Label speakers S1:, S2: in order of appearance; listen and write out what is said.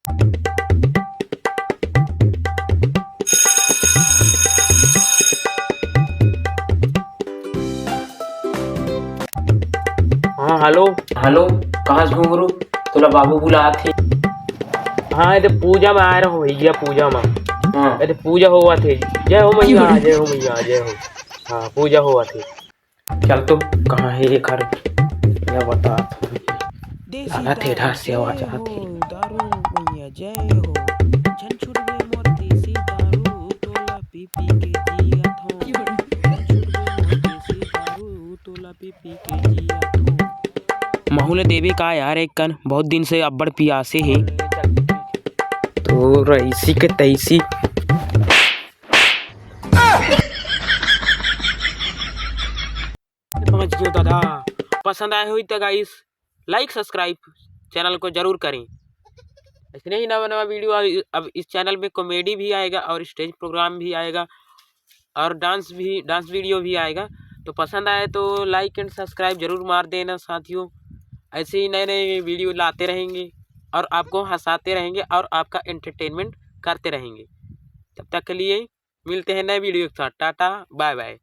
S1: हाँ hello.
S2: Hello, कहाँ से घूम तुला बाबू बुला थे।
S1: हाँ ये पूजा में आए रहो भैया, पूजा में
S2: हाँ
S1: ये पूजा हुआ थे। जय हो मैया, जय हो मैया, जय हो। हाँ पूजा हुआ थी।
S2: चल तो कहाँ है ये घर, या बता।
S3: देसी
S2: थे
S3: दारू
S2: से आवाज
S3: जय हो,
S2: आती।
S3: दारू मैया जय हो। झन छुट गए मोर देसी दारू, तोला पी पी के जिया थो। झन छुट गए मोर देसी दारू, तोला पी पी के जिया थो। महूले देवी का यार एक कन बहुत दिन से अब्बड़ पियासे है।
S2: तो रईसी के तैसी।
S1: पहुंच गयो दादा। पसंद आए हुई तो गाइस लाइक सब्सक्राइब चैनल को जरूर करें। ऐसे ही नवा नवा वीडियो अब इस चैनल में कॉमेडी भी आएगा और स्टेज प्रोग्राम भी आएगा और डांस वीडियो भी आएगा। तो पसंद आए तो लाइक एंड सब्सक्राइब जरूर मार देना साथियों। ऐसे ही नए नए वीडियो लाते रहेंगे और आपको हंसाते रहेंगे और आपका एंटरटेनमेंट करते रहेंगे। तब तक के लिए मिलते हैं नए वीडियो के साथ। Tata bye bye.